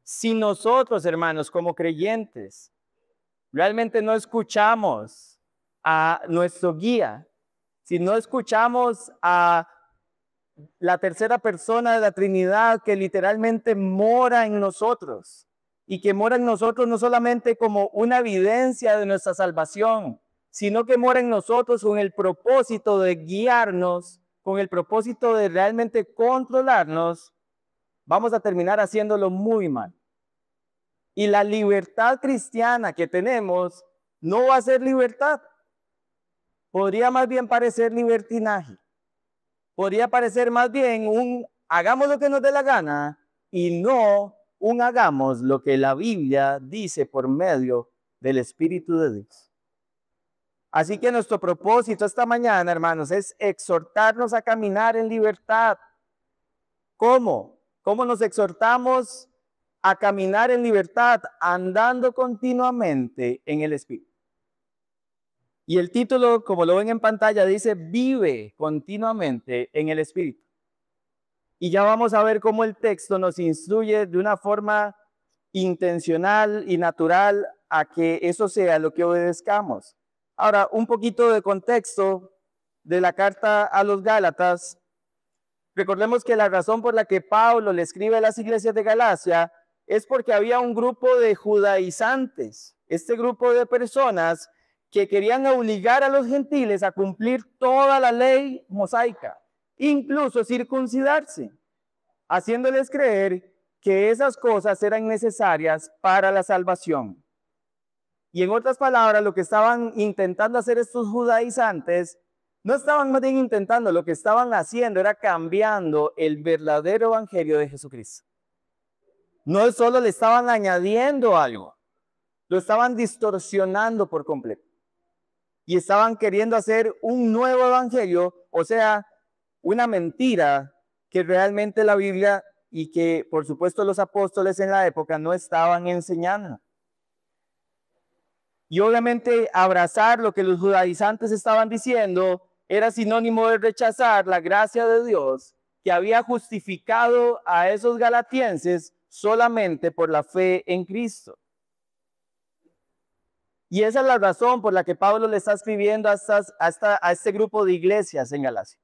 Si nosotros, hermanos, como creyentes, realmente no escuchamos a nuestro guía, si no escuchamos a la tercera persona de la Trinidad que literalmente mora en nosotros y que mora en nosotros no solamente como una evidencia de nuestra salvación, sino que mora en nosotros con el propósito de guiarnos, con el propósito de realmente controlarnos, vamos a terminar haciéndolo muy mal. Y la libertad cristiana que tenemos no va a ser libertad. Podría más bien parecer libertinaje. Podría parecer más bien un hagamos lo que nos dé la gana y no un hagamos lo que la Biblia dice por medio del Espíritu de Dios. Así que nuestro propósito esta mañana, hermanos, es exhortarnos a caminar en libertad. ¿Cómo? ¿Cómo nos exhortamos a caminar en libertad? Andando continuamente en el Espíritu. Y el título, como lo ven en pantalla, dice, vive continuamente en el Espíritu. Y ya vamos a ver cómo el texto nos instruye de una forma intencional y natural a que eso sea lo que obedezcamos. Ahora, un poquito de contexto de la carta a los Gálatas. Recordemos que la razón por la que Pablo le escribe a las iglesias de Galacia es porque había un grupo de judaizantes, este grupo de personas que querían obligar a los gentiles a cumplir toda la ley mosaica, incluso circuncidarse, haciéndoles creer que esas cosas eran necesarias para la salvación. Y en otras palabras, lo que estaban intentando hacer estos judaizantes, no estaban más bien intentando, lo que estaban haciendo era cambiando el verdadero evangelio de Jesucristo. No solo le estaban añadiendo algo, lo estaban distorsionando por completo. Y estaban queriendo hacer un nuevo evangelio, o sea, una mentira que realmente la Biblia y que por supuesto los apóstoles en la época no estaban enseñando. Y obviamente abrazar lo que los judaizantes estaban diciendo era sinónimo de rechazar la gracia de Dios que había justificado a esos galatienses solamente por la fe en Cristo. Y esa es la razón por la que Pablo le está escribiendo a este grupo de iglesias en Galacia.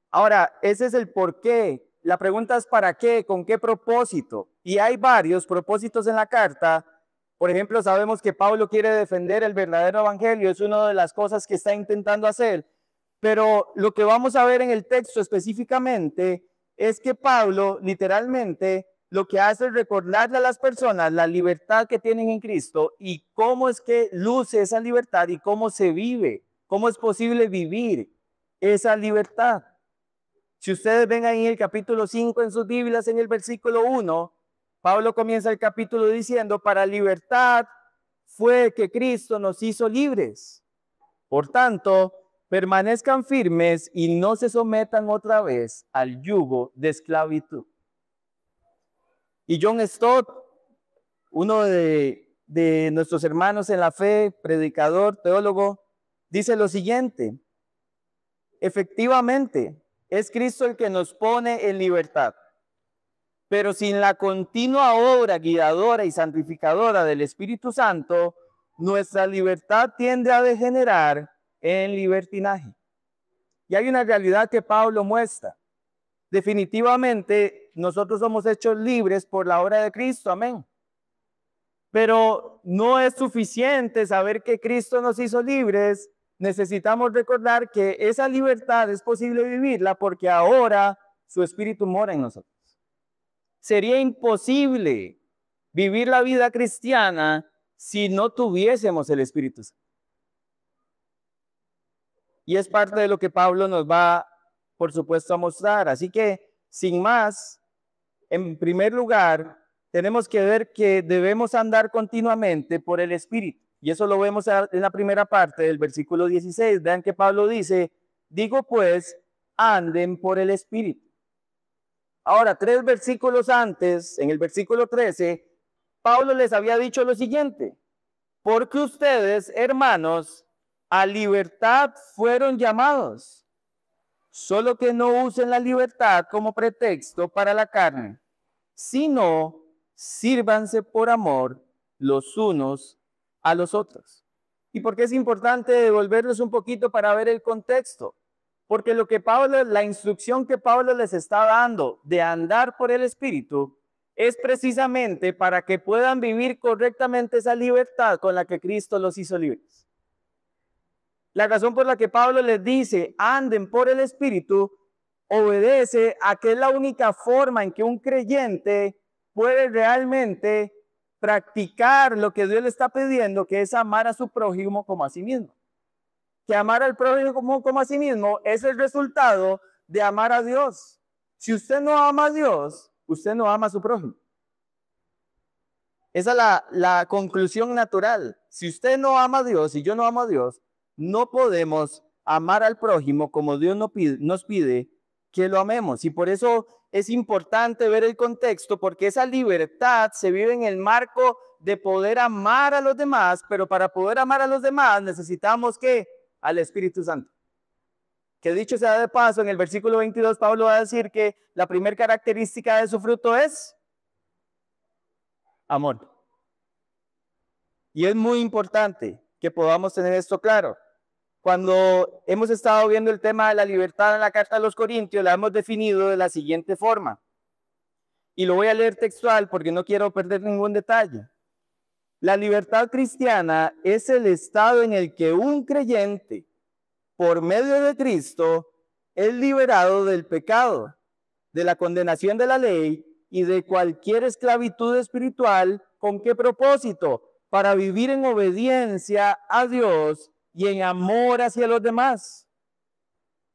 Ahora, ese es el por qué. La pregunta es ¿para qué? ¿Con qué propósito? Y hay varios propósitos en la carta. Por ejemplo, sabemos que Pablo quiere defender el verdadero evangelio. Es una de las cosas que está intentando hacer. Pero lo que vamos a ver en el texto específicamente es que Pablo literalmente lo que hace es recordarle a las personas la libertad que tienen en Cristo y cómo es que luce esa libertad y cómo se vive, cómo es posible vivir esa libertad. Si ustedes ven ahí en el capítulo 5 en sus Biblias, en el versículo 1, Pablo comienza el capítulo diciendo, para libertad fue que Cristo nos hizo libres. Por tanto, permanezcan firmes y no se sometan otra vez al yugo de esclavitud. Y John Stott, uno de nuestros hermanos en la fe, predicador, teólogo, dice lo siguiente: efectivamente, es Cristo el que nos pone en libertad, pero sin la continua obra guiadora y santificadora del Espíritu Santo, nuestra libertad tiende a degenerar en libertinaje. Y hay una realidad que Pablo muestra. Definitivamente, nosotros somos hechos libres por la obra de Cristo, amén. Pero no es suficiente saber que Cristo nos hizo libres. Necesitamos recordar que esa libertad es posible vivirla porque ahora su Espíritu mora en nosotros. Sería imposible vivir la vida cristiana si no tuviésemos el Espíritu Santo. Y es parte de lo que Pablo nos va, por supuesto, a mostrar. Así que, sin más, en primer lugar, tenemos que ver que debemos andar continuamente por el Espíritu. Y eso lo vemos en la primera parte del versículo 16. Vean que Pablo dice, digo pues, anden por el Espíritu. Ahora, 3 versículos antes, en el versículo 13, Pablo les había dicho lo siguiente: porque ustedes, hermanos, a libertad fueron llamados, solo que no usen la libertad como pretexto para la carne, sino sírvanse por amor los unos a los otros. ¿Y por qué es importante devolverles un poquito para ver el contexto? Porque la instrucción que Pablo les está dando de andar por el Espíritu es precisamente para que puedan vivir correctamente esa libertad con la que Cristo los hizo libres. La razón por la que Pablo les dice, anden por el Espíritu, obedece a que es la única forma en que un creyente puede realmente practicar lo que Dios le está pidiendo, que es amar a su prójimo como a sí mismo. Que amar al prójimo como a sí mismo es el resultado de amar a Dios. Si usted no ama a Dios, usted no ama a su prójimo. Esa es la conclusión natural. Si usted no ama a Dios y yo no amo a Dios, no podemos amar al prójimo como Dios nos pide que lo amemos. Y por eso es importante ver el contexto, porque esa libertad se vive en el marco de poder amar a los demás, pero para poder amar a los demás necesitamos ¿qué? Al Espíritu Santo. Que dicho sea de paso, en el versículo 22 Pablo va a decir que la primera característica de su fruto es amor. Y es muy importante que podamos tener esto claro. Cuando hemos estado viendo el tema de la libertad en la carta a los Corintios, la hemos definido de la siguiente forma. Y lo voy a leer textual porque no quiero perder ningún detalle. La libertad cristiana es el estado en el que un creyente, por medio de Cristo, es liberado del pecado, de la condenación de la ley y de cualquier esclavitud espiritual. ¿Con qué propósito? Para vivir en obediencia a Dios y en amor hacia los demás.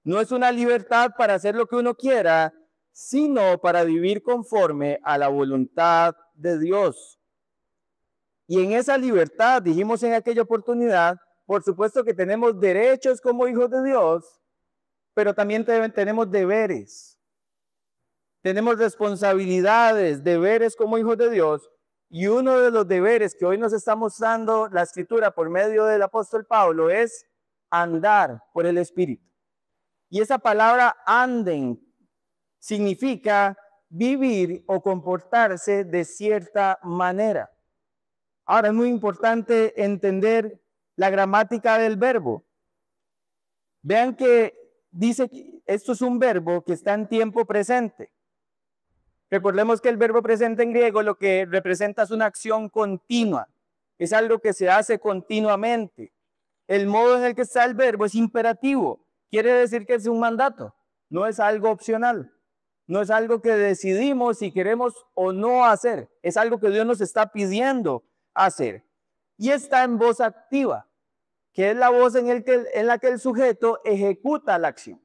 No es una libertad para hacer lo que uno quiera, sino para vivir conforme a la voluntad de Dios. Y en esa libertad, dijimos en aquella oportunidad, por supuesto que tenemos derechos como hijos de Dios, pero también tenemos deberes. Tenemos responsabilidades, deberes como hijos de Dios. Y uno de los deberes que hoy nos está mostrando la Escritura por medio del apóstol Pablo es andar por el Espíritu. Y esa palabra anden significa vivir o comportarse de cierta manera. Ahora es muy importante entender la gramática del verbo. Vean que dice que esto es un verbo que está en tiempo presente. Recordemos que el verbo presente en griego lo que representa es una acción continua. Es algo que se hace continuamente. El modo en el que está el verbo es imperativo. Quiere decir que es un mandato. No es algo opcional. No es algo que decidimos si queremos o no hacer. Es algo que Dios nos está pidiendo hacer. Y está en voz activa, que es la voz en la que el sujeto ejecuta la acción.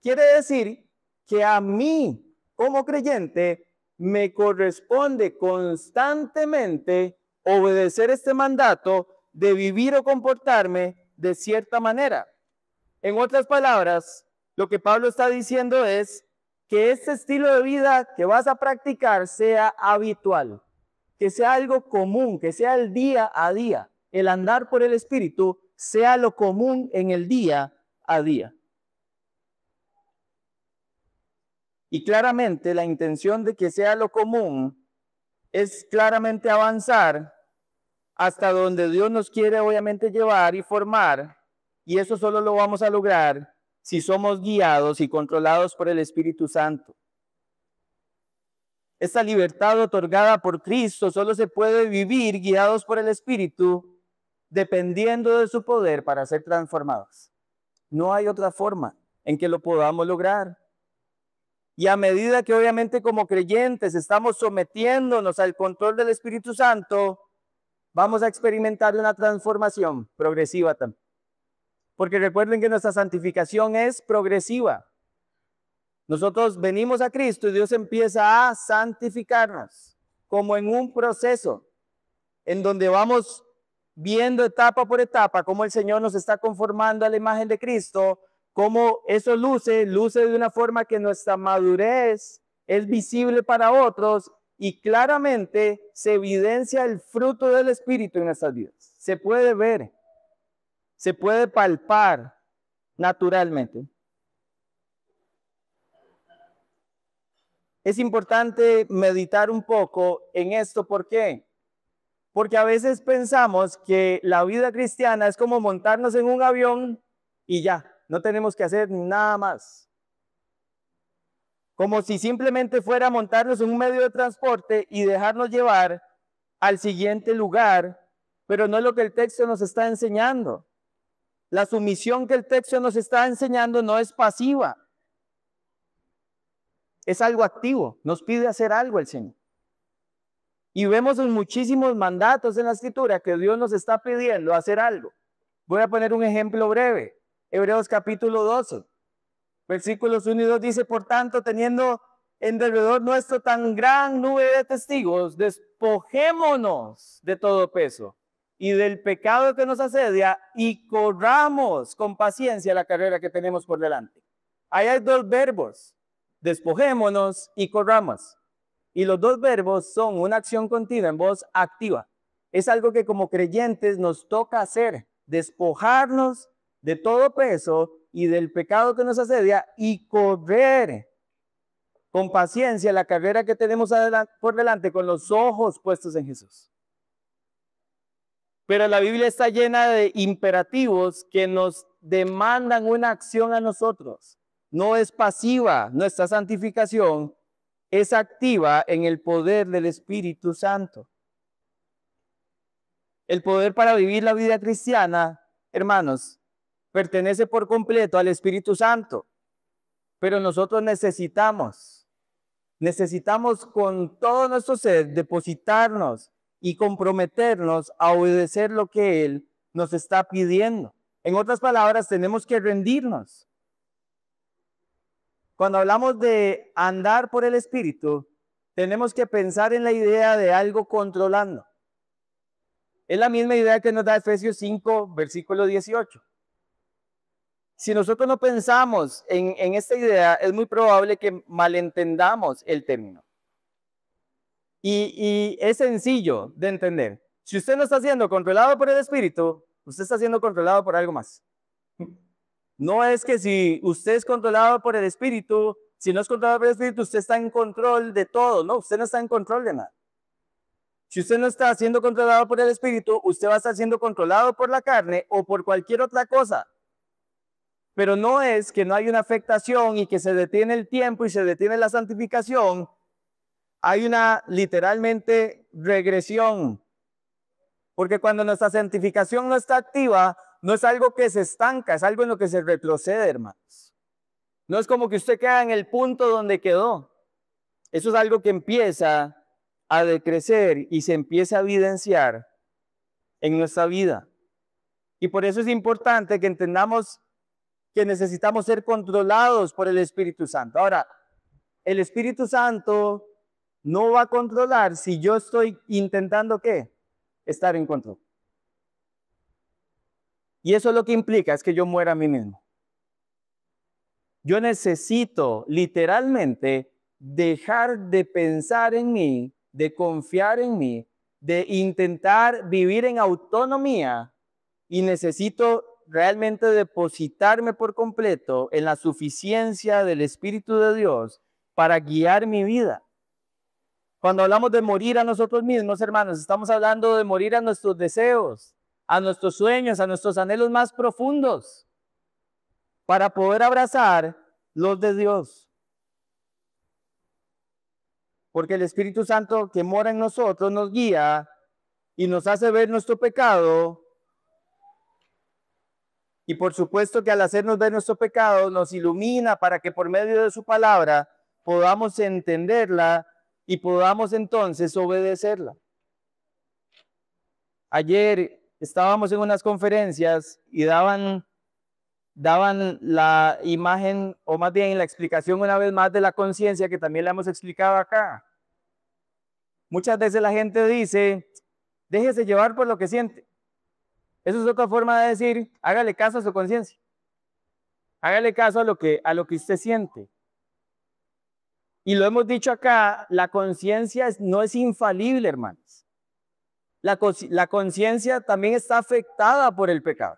Quiere decir que a mí, como creyente, me corresponde constantemente obedecer este mandato de vivir o comportarme de cierta manera. En otras palabras, lo que Pablo está diciendo es que este estilo de vida que vas a practicar sea habitual, que sea algo común, que sea el día a día. El andar por el Espíritu sea lo común en el día a día. Y claramente la intención de que sea lo común es claramente avanzar hasta donde Dios nos quiere obviamente llevar y formar, y eso solo lo vamos a lograr si somos guiados y controlados por el Espíritu Santo. Esta libertad otorgada por Cristo solo se puede vivir guiados por el Espíritu, dependiendo de su poder para ser transformados. No hay otra forma en que lo podamos lograr. Y a medida que obviamente como creyentes estamos sometiéndonos al control del Espíritu Santo, vamos a experimentar una transformación progresiva también. Porque recuerden que nuestra santificación es progresiva. Nosotros venimos a Cristo y Dios empieza a santificarnos, como en un proceso, en donde vamos viendo etapa por etapa cómo el Señor nos está conformando a la imagen de Cristo, cómo eso luce de una forma que nuestra madurez es visible para otros y claramente se evidencia el fruto del Espíritu en nuestras vidas. Se puede ver, se puede palpar naturalmente. es importante meditar un poco en esto. ¿Por qué? Porque a veces pensamos que la vida cristiana es como montarnos en un avión y ya, no tenemos que hacer nada más. Como si simplemente fuera montarnos en un medio de transporte y dejarnos llevar al siguiente lugar, pero no es lo que el texto nos está enseñando. La sumisión que el texto nos está enseñando no es pasiva, es algo activo, nos pide hacer algo el Señor. Y vemos en muchísimos mandatos en la Escritura que Dios nos está pidiendo hacer algo. Voy a poner un ejemplo breve. Hebreos capítulo 12, versículos 1 y 2 dice: por tanto, teniendo en derredor nuestro tan gran nube de testigos, despojémonos de todo peso y del pecado que nos asedia y corramos con paciencia la carrera que tenemos por delante. Ahí hay dos verbos: despojémonos y corramos. Y los dos verbos son una acción continua en voz activa. Es algo que como creyentes nos toca hacer: despojarnos de todo peso y del pecado que nos asedia y correr con paciencia la carrera que tenemos por delante con los ojos puestos en Jesús. Pero la Biblia está llena de imperativos que nos demandan una acción a nosotros. No es pasiva, nuestra santificación es activa en el poder del Espíritu Santo. El poder para vivir la vida cristiana, hermanos, pertenece por completo al Espíritu Santo. Pero nosotros necesitamos con todo nuestro ser depositarnos y comprometernos a obedecer lo que Él nos está pidiendo. En otras palabras, tenemos que rendirnos. Cuando hablamos de andar por el Espíritu, tenemos que pensar en la idea de algo controlando. Es la misma idea que nos da Efesios 5, versículo 18. Si nosotros no pensamos en esta idea, es muy probable que malentendamos el término. Y es sencillo de entender. Si usted no está siendo controlado por el Espíritu, usted está siendo controlado por algo más. No es que si usted es controlado por el Espíritu, si no es controlado por el Espíritu, usted está en control de todo. No, usted no está en control de nada. Si usted no está siendo controlado por el Espíritu, usted va a estar siendo controlado por la carne o por cualquier otra cosa. Pero no es que no hay una afectación y que se detiene el tiempo y se detiene la santificación. Hay una literalmente regresión. Porque cuando nuestra santificación no está activa, no es algo que se estanca, es algo en lo que se retrocede, hermanos. No es como que usted queda en el punto donde quedó. Eso es algo que empieza a decrecer y se empieza a evidenciar en nuestra vida. Y por eso es importante que entendamos que necesitamos ser controlados por el Espíritu Santo. Ahora, el Espíritu Santo no va a controlar si yo estoy intentando, ¿qué? Estar en control. Y eso lo que implica es que yo muera a mí mismo. Yo necesito literalmente dejar de pensar en mí, de confiar en mí, de intentar vivir en autonomía, y necesito realmente depositarme por completo en la suficiencia del Espíritu de Dios para guiar mi vida. Cuando hablamos de morir a nosotros mismos, hermanos, estamos hablando de morir a nuestros deseos, a nuestros sueños, a nuestros anhelos más profundos, para poder abrazar los de Dios. Porque el Espíritu Santo que mora en nosotros nos guía y nos hace ver nuestro pecado. Y por supuesto que al hacernos ver nuestro pecado nos ilumina para que por medio de su palabra podamos entenderla y podamos entonces obedecerla. Ayer estábamos en unas conferencias y daban la imagen, o más bien la explicación una vez más de la conciencia, que también la hemos explicado acá. Muchas veces la gente dice: déjese llevar por lo que siente. Eso es otra forma de decir: hágale caso a su conciencia. Hágale caso a lo que usted siente. Y lo hemos dicho acá, la conciencia no es infalible, hermanos. La conciencia también está afectada por el pecado.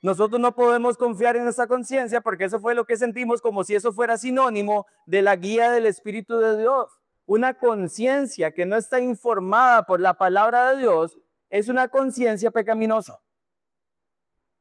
Nosotros no podemos confiar en esa conciencia porque eso fue lo que sentimos, como si eso fuera sinónimo de la guía del Espíritu de Dios. Una conciencia que no está informada por la palabra de Dios es una conciencia pecaminosa.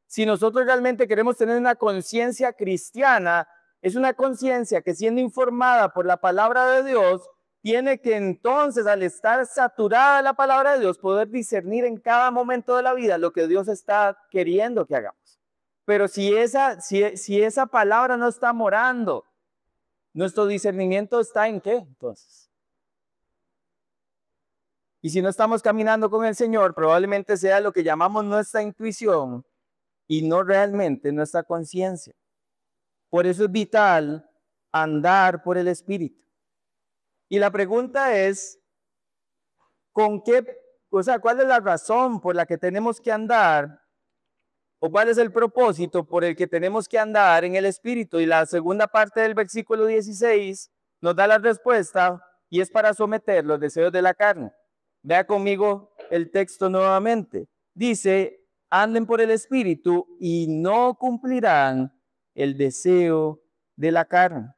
Si nosotros realmente queremos tener una conciencia cristiana, es una conciencia que, siendo informada por la palabra de Dios, tiene que entonces, al estar saturada de la palabra de Dios, poder discernir en cada momento de la vida lo que Dios está queriendo que hagamos. Pero si esa palabra no está morando, nuestro discernimiento está ¿en qué entonces? Y si no estamos caminando con el Señor, probablemente sea lo que llamamos nuestra intuición y no realmente nuestra conciencia. Por eso es vital andar por el Espíritu. Y la pregunta es, ¿cuál es la razón por la que tenemos que andar? ¿O cuál es el propósito por el que tenemos que andar en el Espíritu? Y la segunda parte del versículo 16 nos da la respuesta, y es para someter los deseos de la carne. Vea conmigo el texto nuevamente. Dice, anden por el Espíritu y no cumplirán el deseo de la carne.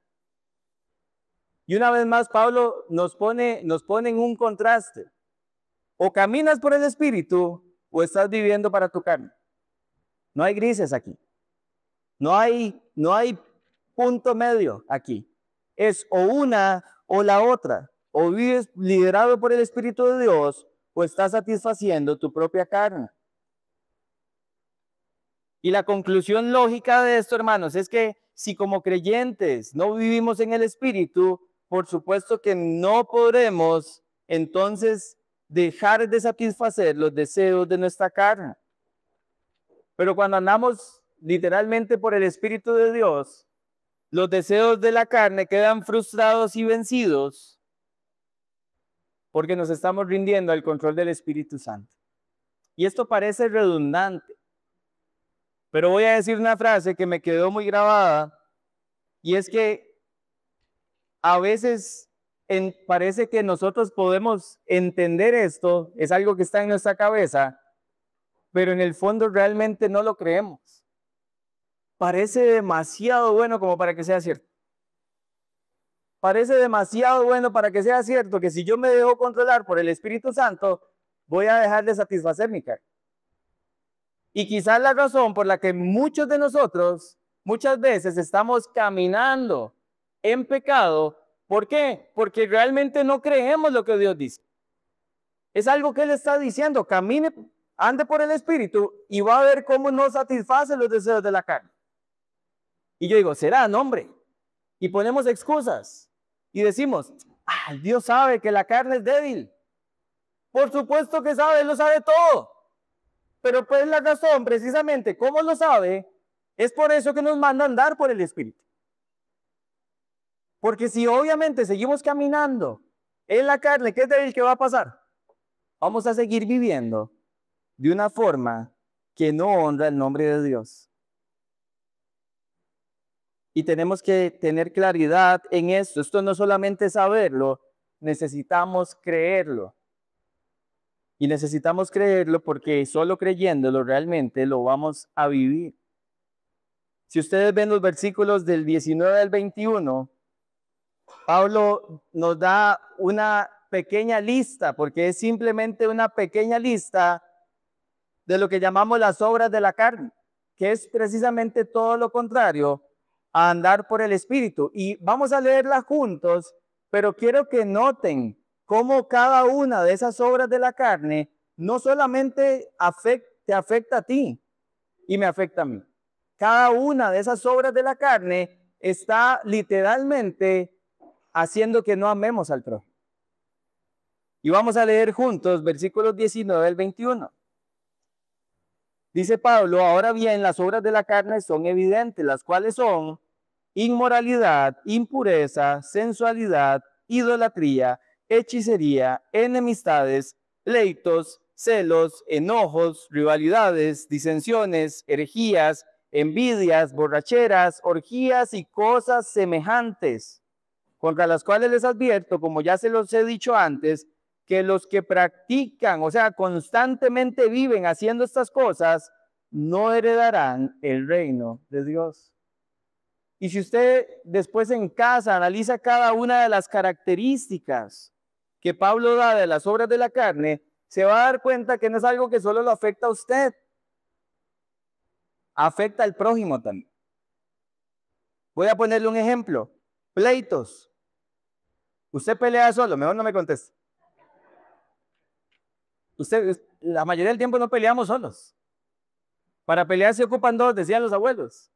Y una vez más, Pablo nos pone en un contraste. O caminas por el Espíritu o estás viviendo para tu carne. No hay grises aquí. No hay punto medio aquí. Es o una o la otra. O vives liderado por el Espíritu de Dios o estás satisfaciendo tu propia carne. Y la conclusión lógica de esto, hermanos, es que si como creyentes no vivimos en el Espíritu, por supuesto que no podremos entonces dejar de satisfacer los deseos de nuestra carne. Pero cuando andamos literalmente por el Espíritu de Dios, los deseos de la carne quedan frustrados y vencidos porque nos estamos rindiendo al control del Espíritu Santo. Y esto parece redundante, pero voy a decir una frase que me quedó muy grabada, y es que a veces parece que nosotros podemos entender esto, es algo que está en nuestra cabeza, pero en el fondo realmente no lo creemos. Parece demasiado bueno como para que sea cierto. Parece demasiado bueno para que sea cierto que si yo me dejo controlar por el Espíritu Santo, voy a dejar de satisfacer mi carne. Y quizás la razón por la que muchos de nosotros muchas veces estamos caminando en pecado, ¿por qué? Porque realmente no creemos lo que Dios dice. Es algo que Él está diciendo, camine, ande por el Espíritu y va a ver cómo no satisface los deseos de la carne. Y yo digo, ¿será? No, hombre. Y ponemos excusas y decimos, Dios sabe que la carne es débil. Por supuesto que sabe, Él lo sabe todo. Pero pues la razón, precisamente, ¿cómo lo sabe? Es por eso que nos manda a andar por el Espíritu. Porque si obviamente seguimos caminando en la carne, ¿qué es débil que va a pasar? Vamos a seguir viviendo de una forma que no honra el nombre de Dios. Y tenemos que tener claridad en esto. Esto no solamente saberlo, necesitamos creerlo. Y necesitamos creerlo porque solo creyéndolo realmente lo vamos a vivir. Si ustedes ven los versículos del 19 al 21, Pablo nos da una pequeña lista, porque es simplemente una pequeña lista de lo que llamamos las obras de la carne, que es precisamente todo lo contrario a andar por el Espíritu. Y vamos a leerla juntos, pero quiero que noten cómo cada una de esas obras de la carne no solamente te afecta a ti y me afecta a mí. Cada una de esas obras de la carne está literalmente haciendo que no amemos al prójimo. Y vamos a leer juntos versículos 19 al 21. Dice Pablo, ahora bien, las obras de la carne son evidentes, las cuales son inmoralidad, impureza, sensualidad, idolatría, hechicería, enemistades, pleitos, celos, enojos, rivalidades, disensiones, herejías, envidias, borracheras, orgías y cosas semejantes, contra las cuales les advierto, como ya se los he dicho antes, que los que practican, o sea, constantemente viven haciendo estas cosas, no heredarán el reino de Dios. Y si usted después en casa analiza cada una de las características que Pablo da de las obras de la carne, se va a dar cuenta que no es algo que solo lo afecta a usted, afecta al prójimo también. Voy a ponerle un ejemplo. Pleitos. Usted pelea solo, mejor no me conteste. La mayoría del tiempo no peleamos solos. Para pelear se ocupan dos, decían los abuelos.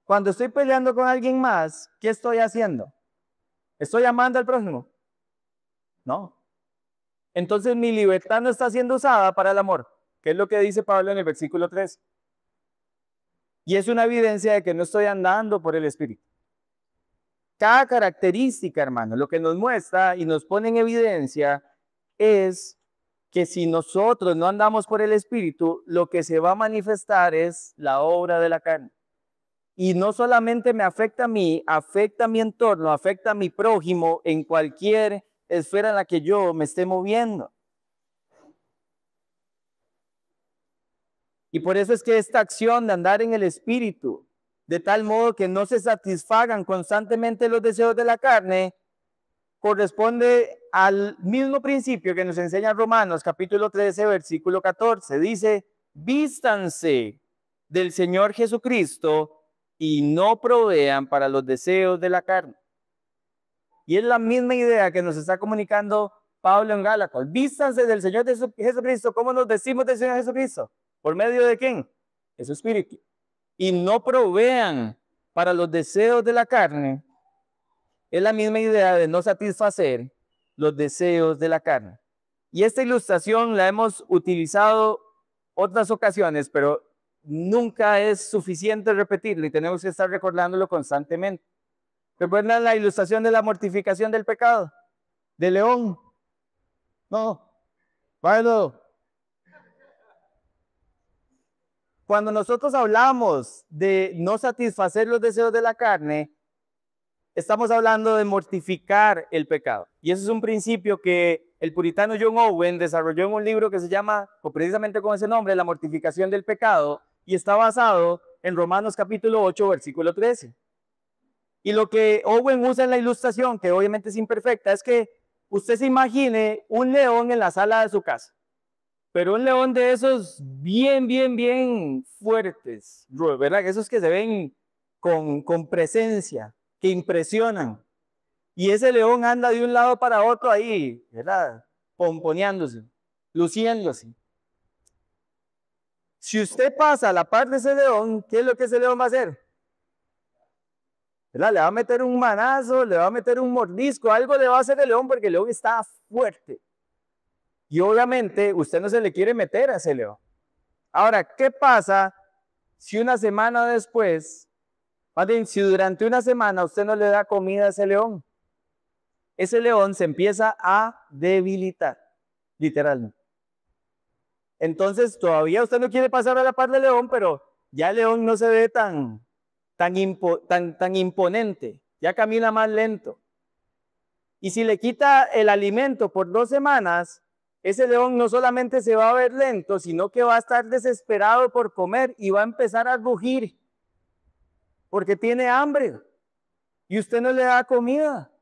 Cuando estoy peleando con alguien más, ¿qué estoy haciendo? ¿Estoy amando al prójimo? No. Entonces mi libertad no está siendo usada para el amor, que es lo que dice Pablo en el versículo 3. Y es una evidencia de que no estoy andando por el Espíritu. Cada característica, hermano, lo que nos muestra y nos pone en evidencia es que si nosotros no andamos por el Espíritu, lo que se va a manifestar es la obra de la carne. Y no solamente me afecta a mí, afecta a mi entorno, afecta a mi prójimo en cualquier esfera en la que yo me esté moviendo. Y por eso es que esta acción de andar en el Espíritu, de tal modo que no se satisfagan constantemente los deseos de la carne, corresponde al mismo principio que nos enseña Romanos capítulo 13, versículo 14. Dice, vístanse del Señor Jesucristo y no provean para los deseos de la carne. Y es la misma idea que nos está comunicando Pablo en Gálatas. Vístanse del Señor Jesucristo. ¿Cómo nos decimos del Señor Jesucristo? ¿Por medio de quién? De su Espíritu. Y no provean para los deseos de la carne. Es la misma idea de no satisfacer los deseos de la carne. Y esta ilustración la hemos utilizado otras ocasiones, pero nunca es suficiente repetirlo y tenemos que estar recordándolo constantemente. ¿Recuerdan la ilustración de la mortificación del pecado? ¿De león? No. Bueno. Cuando nosotros hablamos de no satisfacer los deseos de la carne, estamos hablando de mortificar el pecado. Y ese es un principio que el puritano John Owen desarrolló en un libro que se llama, o precisamente con ese nombre, La mortificación del pecado, y está basado en Romanos capítulo 8, versículo 13. Y lo que Owen usa en la ilustración, que obviamente es imperfecta, es que usted se imagine un león en la sala de su casa. Pero un león de esos bien fuertes, ¿verdad? Esos que se ven con presencia, que impresionan. Y ese león anda de un lado para otro ahí, ¿verdad? Pomponeándose, luciéndose. Si usted pasa a la par de ese león, ¿qué es lo que ese león va a hacer? ¿Verdad? Le va a meter un manazo, le va a meter un mordisco, algo le va a hacer el león porque el león está fuerte. Y obviamente usted no se le quiere meter a ese león. Ahora, ¿qué pasa si una semana después, más bien, si durante una semana usted no le da comida a ese león? Ese león se empieza a debilitar, literalmente. Entonces, todavía usted no quiere pasar a la par del león, pero ya el león no se ve tan imponente, ya camina más lento. Y si le quita el alimento por 2 semanas, ese león no solamente se va a ver lento, sino que va a estar desesperado por comer y va a empezar a rugir porque tiene hambre y usted no le da comida.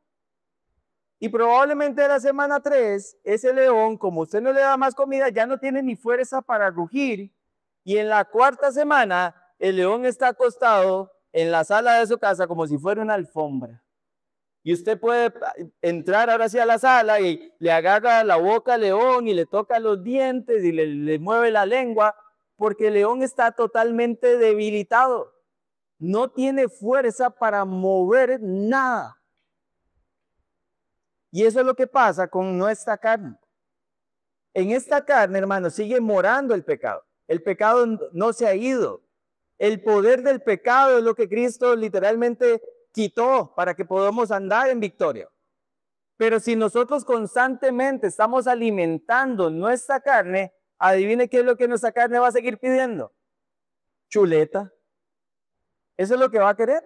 Y probablemente en la semana 3, ese león, como usted no le da más comida, ya no tiene ni fuerza para rugir. Y en la 4ª semana, el león está acostado en la sala de su casa como si fuera una alfombra. Y usted puede entrar ahora sí a la sala y le agarra la boca al león y le toca los dientes y le mueve la lengua, porque el león está totalmente debilitado. No tiene fuerza para mover nada. Y eso es lo que pasa con nuestra carne. En esta carne, hermano, sigue morando el pecado. El pecado no se ha ido. El poder del pecado es lo que Cristo literalmente quitó para que podamos andar en victoria. Pero si nosotros constantemente estamos alimentando nuestra carne, adivine qué es lo que nuestra carne va a seguir pidiendo. Chuleta. Eso es lo que va a querer.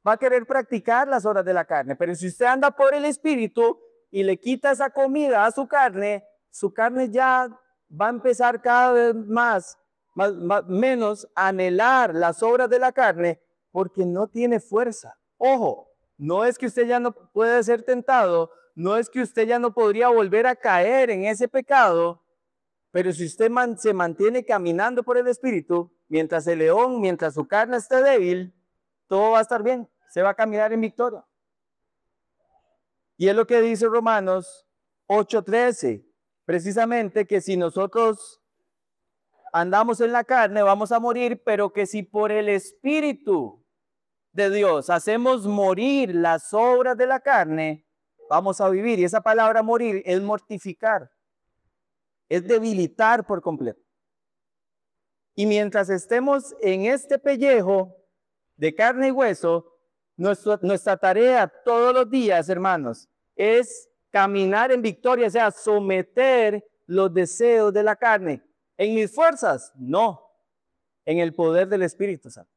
Va a querer practicar las obras de la carne. Pero si usted anda por el Espíritu y le quita esa comida a su carne ya va a empezar cada vez menos a anhelar las obras de la carne porque no tiene fuerza. Ojo, no es que usted ya no puede ser tentado, no es que usted ya no podría volver a caer en ese pecado, pero si usted se mantiene caminando por el Espíritu, mientras el león, mientras su carne esté débil, todo va a estar bien, se va a caminar en victoria. Y es lo que dice Romanos 8:13, precisamente que si nosotros andamos en la carne vamos a morir, pero que si por el Espíritu de Dios hacemos morir las obras de la carne, vamos a vivir. Y esa palabra morir es mortificar, es debilitar por completo. Y mientras estemos en este pellejo de carne y hueso, nuestra tarea todos los días, hermanos, es caminar en victoria, o sea, someter los deseos de la carne. ¿En mis fuerzas? No, en el poder del Espíritu Santo.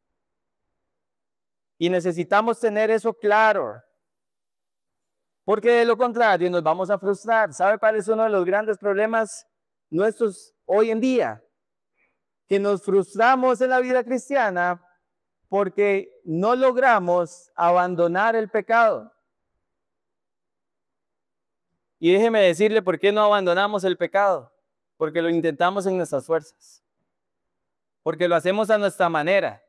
Y necesitamos tener eso claro, porque de lo contrario nos vamos a frustrar. ¿Sabe cuál es uno de los grandes problemas nuestros hoy en día? Que nos frustramos en la vida cristiana porque no logramos abandonar el pecado. Y déjeme decirle por qué no abandonamos el pecado. Porque lo intentamos en nuestras fuerzas. Porque lo hacemos a nuestra manera.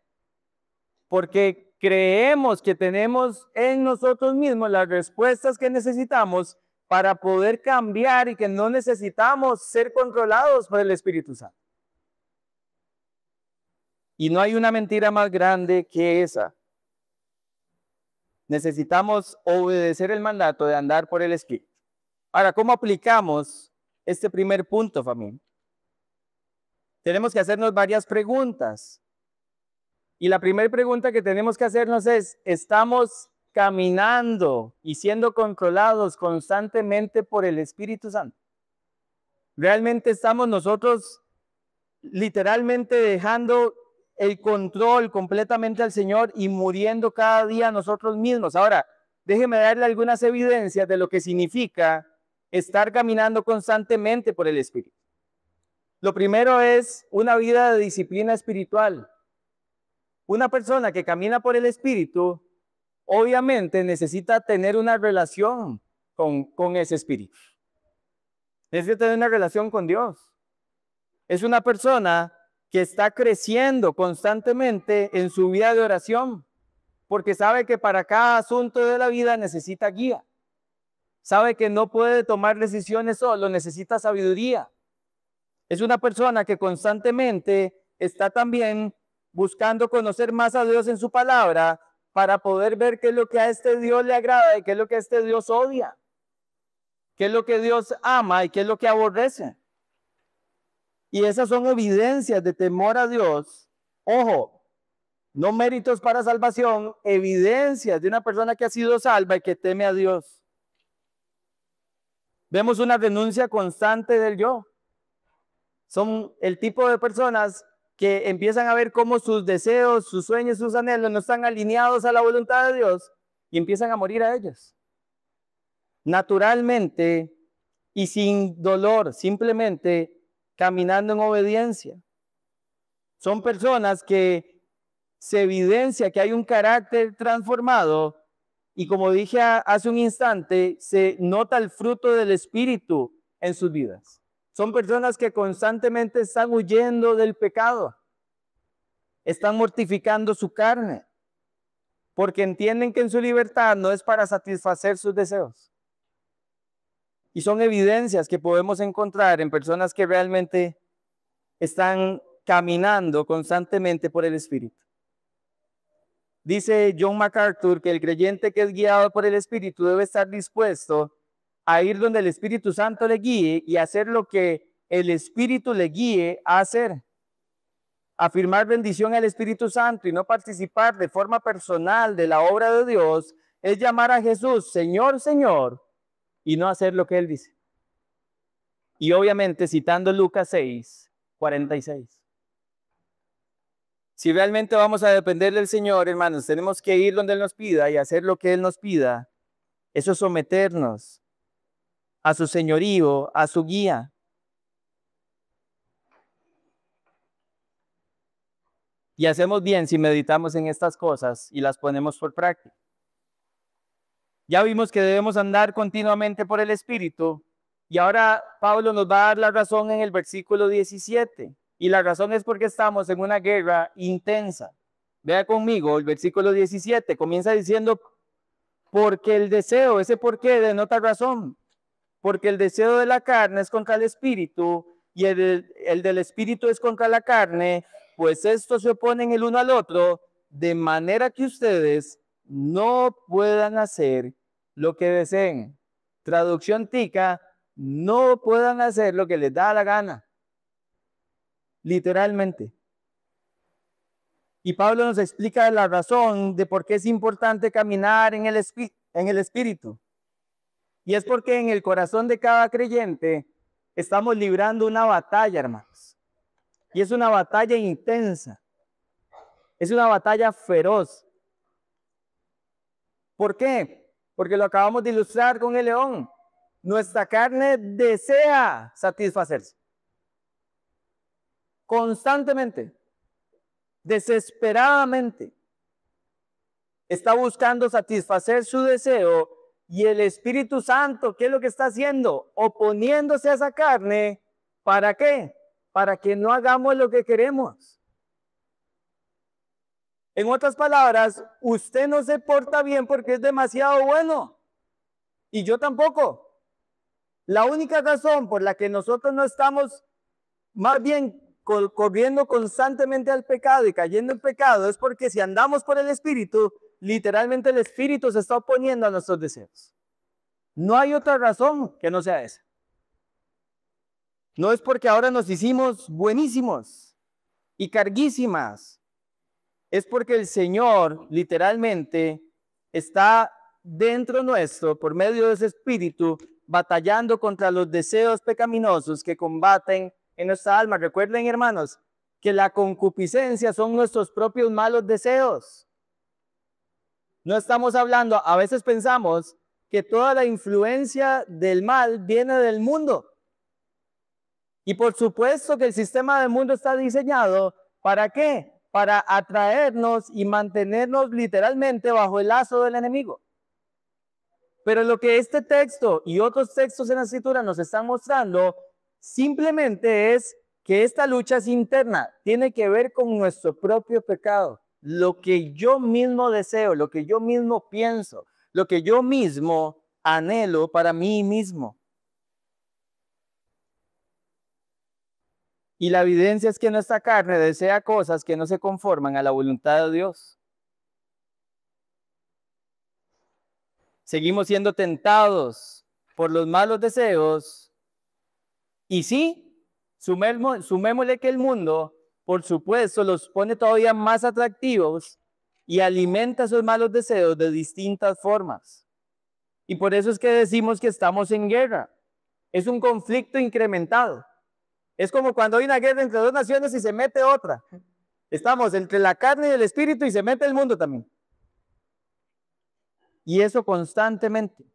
Porque creemos que tenemos en nosotros mismos las respuestas que necesitamos para poder cambiar y que no necesitamos ser controlados por el Espíritu Santo. Y no hay una mentira más grande que esa. Necesitamos obedecer el mandato de andar por el Espíritu. Ahora, ¿cómo aplicamos este primer punto, familia? Tenemos que hacernos varias preguntas. Y la primera pregunta que tenemos que hacernos es, ¿estamos caminando y siendo controlados constantemente por el Espíritu Santo? ¿Realmente estamos nosotros literalmente dejando el control completamente al Señor y muriendo cada día nosotros mismos? Ahora, déjeme darle algunas evidencias de lo que significa estar caminando constantemente por el Espíritu. Lo primero es una vida de disciplina espiritual. Una persona que camina por el Espíritu, obviamente necesita tener una relación con ese Espíritu. Necesita tener una relación con Dios. Es una persona que está creciendo constantemente en su vida de oración, porque sabe que para cada asunto de la vida necesita guía. Sabe que no puede tomar decisiones solo, necesita sabiduría. Es una persona que constantemente está también buscando conocer más a Dios en su palabra para poder ver qué es lo que a este Dios le agrada y qué es lo que a este Dios odia. Qué es lo que Dios ama y qué es lo que aborrece. Y esas son evidencias de temor a Dios. Ojo, no méritos para salvación, evidencias de una persona que ha sido salva y que teme a Dios. Vemos una renuncia constante del yo. Son el tipo de personas que empiezan a ver cómo sus deseos, sus sueños, sus anhelos no están alineados a la voluntad de Dios y empiezan a morir a ellos. Naturalmente y sin dolor, simplemente caminando en obediencia. Son personas que se evidencia que hay un carácter transformado y, como dije hace un instante, se nota el fruto del Espíritu en sus vidas. Son personas que constantemente están huyendo del pecado, están mortificando su carne, porque entienden que en su libertad no es para satisfacer sus deseos. Y son evidencias que podemos encontrar en personas que realmente están caminando constantemente por el Espíritu. Dice John MacArthur que el creyente que es guiado por el Espíritu debe estar dispuesto a ir donde el Espíritu Santo le guíe y hacer lo que el Espíritu le guíe a hacer. Afirmar bendición al Espíritu Santo y no participar de forma personal de la obra de Dios es llamar a Jesús Señor, Señor, y no hacer lo que Él dice. Y obviamente citando Lucas 6:46. Si realmente vamos a depender del Señor, hermanos, tenemos que ir donde Él nos pida y hacer lo que Él nos pida. Eso es someternos a su señorío, a su guía. Y hacemos bien si meditamos en estas cosas y las ponemos por práctica. Ya vimos que debemos andar continuamente por el Espíritu. Y ahora Pablo nos va a dar la razón en el versículo 17. Y la razón es porque estamos en una guerra intensa. Vea conmigo el versículo 17. Comienza diciendo, porque el deseo, ese por qué denota razón. Porque el deseo de la carne es contra el Espíritu y el del Espíritu es contra la carne, pues estos se oponen el uno al otro, de manera que ustedes no puedan hacer lo que deseen. Traducción tica, no puedan hacer lo que les da la gana. Literalmente. Y Pablo nos explica la razón de por qué es importante caminar en el Espíritu. Y es porque en el corazón de cada creyente estamos librando una batalla, hermanos. Y es una batalla intensa. Es una batalla feroz. ¿Por qué? Porque lo acabamos de ilustrar con el león. Nuestra carne desea satisfacerse. Constantemente. Desesperadamente. Está buscando satisfacer su deseo. Y el Espíritu Santo, ¿qué es lo que está haciendo? Oponiéndose a esa carne. ¿Para qué? Para que no hagamos lo que queremos. En otras palabras, usted no se porta bien porque es demasiado bueno. Y yo tampoco. La única razón por la que nosotros no estamos más bien corriendo constantemente al pecado y cayendo en pecado es porque si andamos por el Espíritu, literalmente el Espíritu se está oponiendo a nuestros deseos. No hay otra razón que no sea esa. No es porque ahora nos hicimos buenísimos y carguísimas. Es porque el Señor literalmente está dentro nuestro, por medio de ese Espíritu, batallando contra los deseos pecaminosos que combaten en nuestra alma. Recuerden, hermanos, que la concupiscencia son nuestros propios malos deseos. No estamos hablando, a veces pensamos que toda la influencia del mal viene del mundo. Y por supuesto que el sistema del mundo está diseñado, ¿para qué? Para atraernos y mantenernos literalmente bajo el lazo del enemigo. Pero lo que este texto y otros textos en la Escritura nos están mostrando simplemente es que esta lucha es interna, tiene que ver con nuestro propio pecado. Lo que yo mismo deseo, lo que yo mismo pienso, lo que yo mismo anhelo para mí mismo. Y la evidencia es que nuestra carne desea cosas que no se conforman a la voluntad de Dios. Seguimos siendo tentados por los malos deseos. Y sí, sumémosle que el mundo, por supuesto, los pone todavía más atractivos y alimenta esos malos deseos de distintas formas. Y por eso es que decimos que estamos en guerra. Es un conflicto incrementado. Es como cuando hay una guerra entre dos naciones y se mete otra. Estamos entre la carne y el espíritu y se mete el mundo también. Y eso constantemente.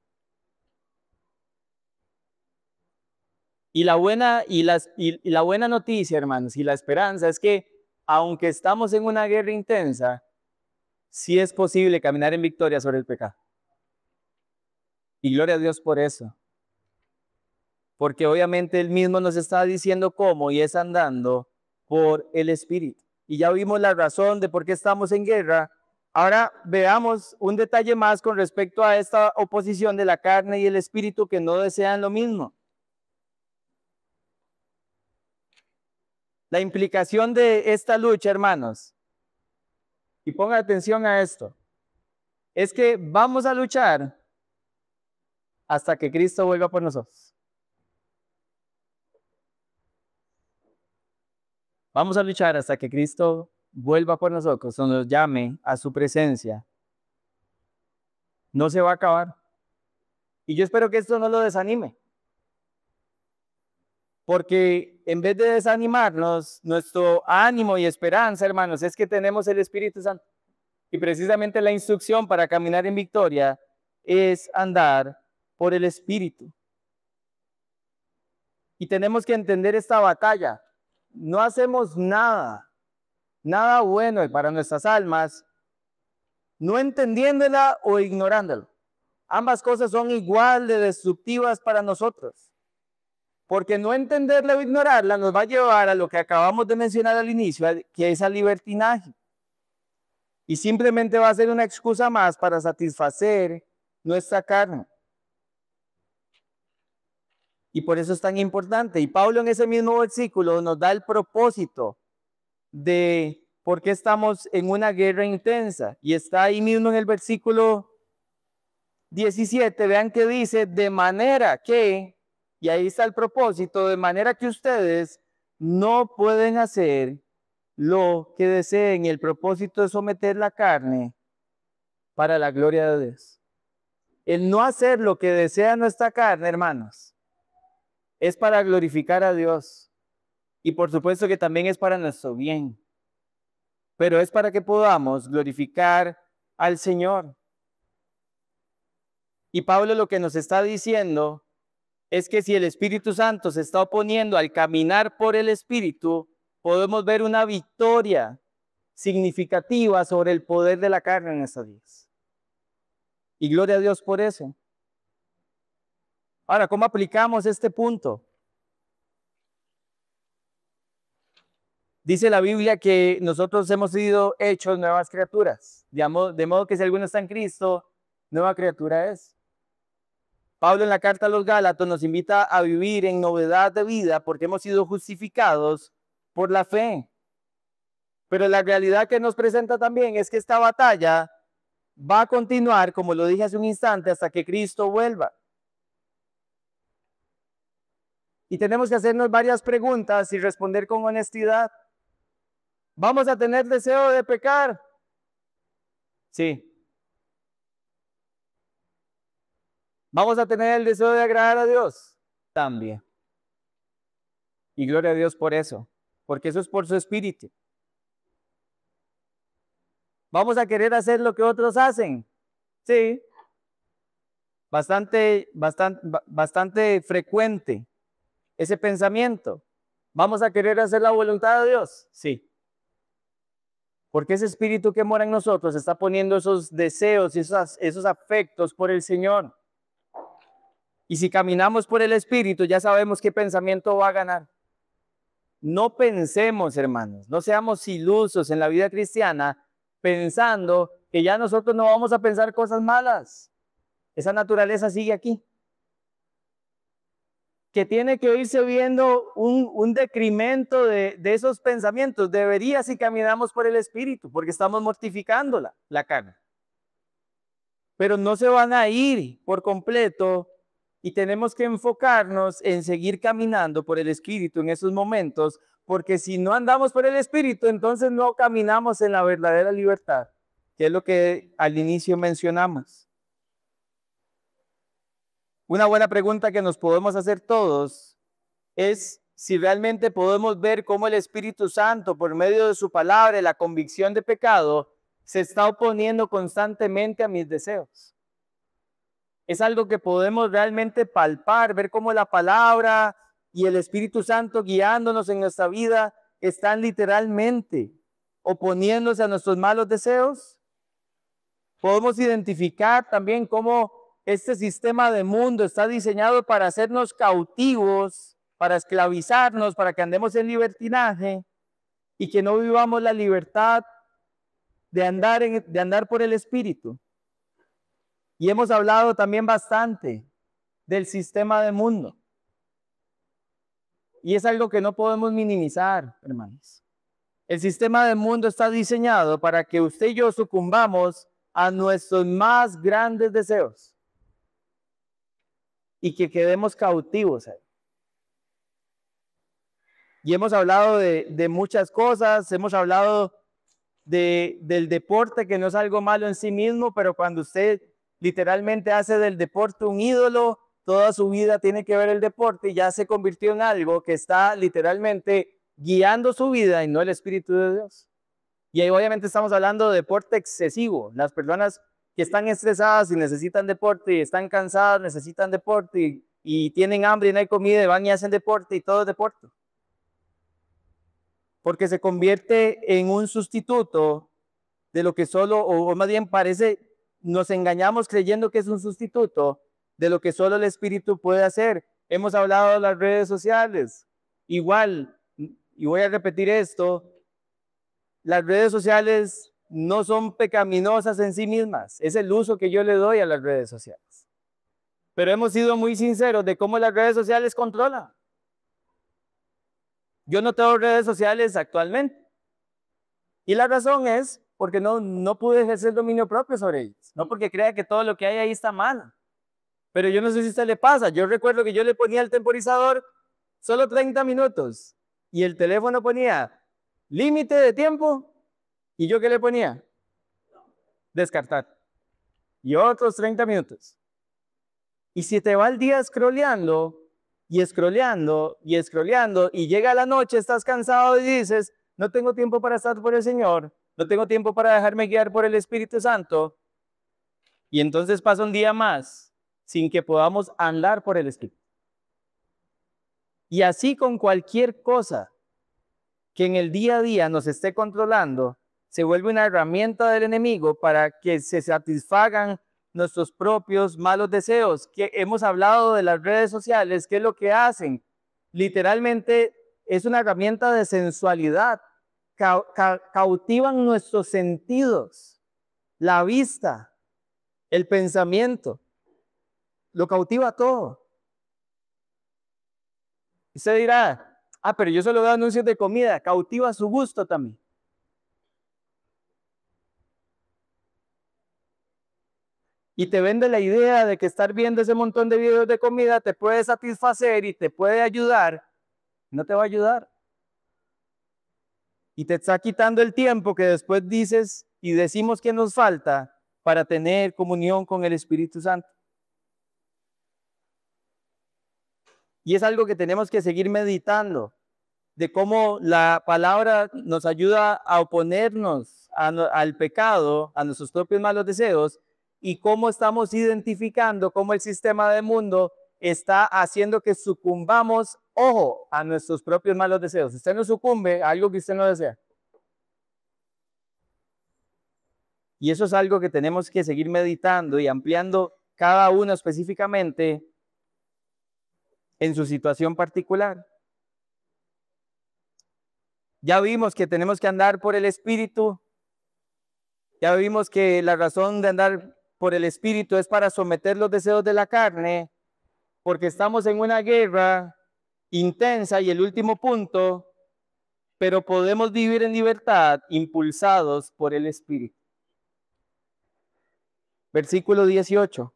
Y la buena noticia, hermanos, y la esperanza es que aunque estamos en una guerra intensa, sí es posible caminar en victoria sobre el pecado. Y gloria a Dios por eso. Porque obviamente Él mismo nos está diciendo cómo y es andando por el Espíritu. Y ya vimos la razón de por qué estamos en guerra. Ahora veamos un detalle más con respecto a esta oposición de la carne y el Espíritu que no desean lo mismo. La implicación de esta lucha, hermanos, y ponga atención a esto, es que vamos a luchar hasta que Cristo vuelva por nosotros. Vamos a luchar hasta que Cristo vuelva por nosotros o nos llame a su presencia. No se va a acabar. Y yo espero que esto no lo desanime. Porque en vez de desanimarnos, nuestro ánimo y esperanza, hermanos, es que tenemos el Espíritu Santo. Y precisamente la instrucción para caminar en victoria es andar por el Espíritu. Y tenemos que entender esta batalla. No hacemos nada nada bueno para nuestras almas, no entendiéndola o ignorándola. Ambas cosas son igual de destructivas para nosotros. Porque no entenderla o ignorarla nos va a llevar a lo que acabamos de mencionar al inicio, que es al libertinaje. Y simplemente va a ser una excusa más para satisfacer nuestra carne. Y por eso es tan importante. Y Pablo en ese mismo versículo nos da el propósito de por qué estamos en una guerra intensa. Y está ahí mismo en el versículo 17. Vean que dice, de manera que, y ahí está el propósito, de manera que ustedes no pueden hacer lo que deseen. Y el propósito es someter la carne para la gloria de Dios. El no hacer lo que desea nuestra carne, hermanos, es para glorificar a Dios. Y por supuesto que también es para nuestro bien. Pero es para que podamos glorificar al Señor. Y Pablo lo que nos está diciendo es que si el Espíritu Santo se está oponiendo al caminar por el Espíritu, podemos ver una victoria significativa sobre el poder de la carne en nuestras vidas. Y gloria a Dios por eso. Ahora, ¿cómo aplicamos este punto? Dice la Biblia que nosotros hemos sido hechos nuevas criaturas. De modo que si alguno está en Cristo, nueva criatura es. Pablo en la carta a los Gálatas nos invita a vivir en novedad de vida porque hemos sido justificados por la fe. Pero la realidad que nos presenta también es que esta batalla va a continuar, como lo dije hace un instante, hasta que Cristo vuelva. Y tenemos que hacernos varias preguntas y responder con honestidad. ¿Vamos a tener deseo de pecar? Sí. ¿Vamos a tener el deseo de agradar a Dios? También. Y gloria a Dios por eso, porque eso es por su Espíritu. ¿Vamos a querer hacer lo que otros hacen? Sí. Bastante frecuente ese pensamiento. ¿Vamos a querer hacer la voluntad de Dios? Sí. Porque ese espíritu que mora en nosotros está poniendo esos deseos y esos afectos por el Señor. Y si caminamos por el Espíritu, ya sabemos qué pensamiento va a ganar. No pensemos, hermanos, no seamos ilusos en la vida cristiana pensando que ya nosotros no vamos a pensar cosas malas. Esa naturaleza sigue aquí. Que tiene que irse viendo un decremento de esos pensamientos. Debería si caminamos por el Espíritu, porque estamos mortificando la carne. Pero no se van a ir por completo y tenemos que enfocarnos en seguir caminando por el Espíritu en esos momentos, porque si no andamos por el Espíritu, entonces no caminamos en la verdadera libertad, que es lo que al inicio mencionamos. Una buena pregunta que nos podemos hacer todos es si realmente podemos ver cómo el Espíritu Santo, por medio de su palabra y la convicción de pecado, se está oponiendo constantemente a mis deseos. Es algo que podemos realmente palpar, ver cómo la palabra y el Espíritu Santo guiándonos en nuestra vida están literalmente oponiéndose a nuestros malos deseos. Podemos identificar también cómo este sistema de mundo está diseñado para hacernos cautivos, para esclavizarnos, para que andemos en libertinaje y que no vivamos la libertad de andar por el Espíritu. Y hemos hablado también bastante del sistema de mundo. Y es algo que no podemos minimizar, hermanos. El sistema del mundo está diseñado para que usted y yo sucumbamos a nuestros más grandes deseos y que quedemos cautivos ahí. Y hemos hablado de muchas cosas, hemos hablado del deporte, que no es algo malo en sí mismo, pero cuando usted literalmente hace del deporte un ídolo, toda su vida tiene que ver el deporte y ya se convirtió en algo que está literalmente guiando su vida y no el Espíritu de Dios. Y ahí obviamente estamos hablando de deporte excesivo. Las personas que están estresadas y necesitan deporte y están cansadas, necesitan deporte y tienen hambre y no hay comida y van y hacen deporte y todo es deporte. porque se convierte en un sustituto de lo que solo, o más bien parece, nos engañamos creyendo que es un sustituto de lo que solo el Espíritu puede hacer. Hemos hablado de las redes sociales. Igual, y voy a repetir esto, las redes sociales no son pecaminosas en sí mismas, es el uso que yo le doy a las redes sociales. Pero hemos sido muy sinceros de cómo las redes sociales controlan. Yo no tengo redes sociales actualmente. Y la razón es porque no pude ejercer dominio propio sobre ellas. No porque crea que todo lo que hay ahí está mal. Pero yo no sé si a usted le pasa. Yo recuerdo que yo le ponía el temporizador solo 30 minutos. Y el teléfono ponía límite de tiempo. ¿Y yo qué le ponía? Descartar. Y otros 30 minutos. Y si te va el día scrolleando, y scrolleando, y scrolleando, y llega la noche, estás cansado y dices, no tengo tiempo para estar por el Señor, no tengo tiempo para dejarme guiar por el Espíritu Santo, y entonces pasa un día más sin que podamos andar por el Espíritu. Y así con cualquier cosa que en el día a día nos esté controlando, se vuelve una herramienta del enemigo para que se satisfagan nuestros propios malos deseos. Que hemos hablado de las redes sociales, ¿qué es lo que hacen? Literalmente es una herramienta de sensualidad. Cautivan nuestros sentidos, la vista, el pensamiento, lo cautiva todo. Usted dirá, pero yo solo veo anuncios de comida, cautiva su gusto también. Y te vende la idea de que estar viendo ese montón de videos de comida te puede satisfacer y te puede ayudar. No te va a ayudar. Y te está quitando el tiempo que después dices y decimos que nos falta para tener comunión con el Espíritu Santo. Y es algo que tenemos que seguir meditando, de cómo la palabra nos ayuda a oponernos al pecado, a nuestros propios malos deseos, y cómo estamos identificando cómo el sistema del mundo está haciendo que sucumbamos, ojo, a nuestros propios malos deseos. Usted no sucumbe a algo que usted no desea. Y eso es algo que tenemos que seguir meditando y ampliando cada uno específicamente en su situación particular. Ya vimos que tenemos que andar por el Espíritu. Ya vimos que la razón de andar por el Espíritu es para someter los deseos de la carne, porque estamos en una guerra intensa. Y el último punto, pero podemos vivir en libertad impulsados por el Espíritu. Versículo 18.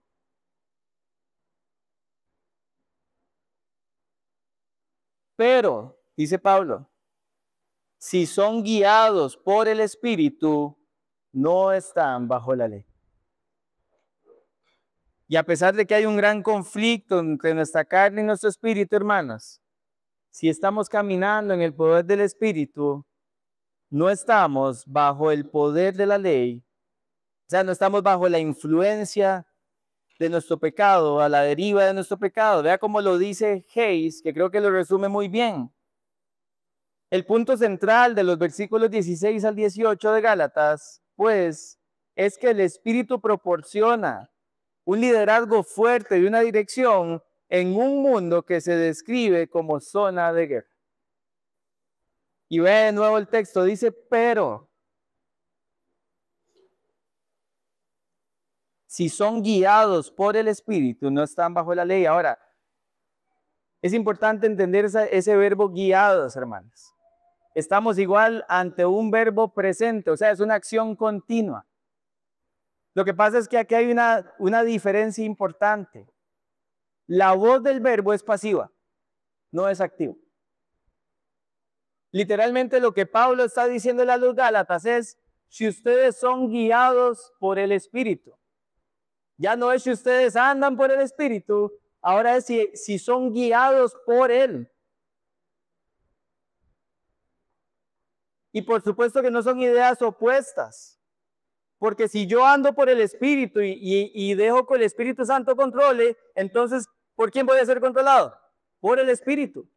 Pero, dice Pablo, si son guiados por el Espíritu, no están bajo la ley. Y a pesar de que hay un gran conflicto entre nuestra carne y nuestro espíritu, hermanos, si estamos caminando en el poder del Espíritu, no estamos bajo el poder de la ley, o sea, no estamos bajo la influencia de nuestro pecado, a la deriva de nuestro pecado. Vea cómo lo dice Hayes, que creo que lo resume muy bien. El punto central de los versículos 16 al 18 de Gálatas, pues, es que el Espíritu proporciona un liderazgo fuerte y una dirección en un mundo que se describe como zona de guerra. Y ve de nuevo el texto, dice, pero si son guiados por el Espíritu, no están bajo la ley. Ahora, es importante entender ese verbo guiados, hermanos. Estamos igual ante un verbo presente, o sea, es una acción continua. Lo que pasa es que aquí hay una diferencia importante. La voz del verbo es pasiva, no es activa. Literalmente lo que Pablo está diciendo a los Gálatas es, si ustedes son guiados por el Espíritu, ya no es si ustedes andan por el Espíritu, ahora es si son guiados por Él. Y por supuesto que no son ideas opuestas, porque si yo ando por el Espíritu y dejo que el Espíritu Santo controle, entonces, ¿por quién voy a ser controlado? Por el Espíritu.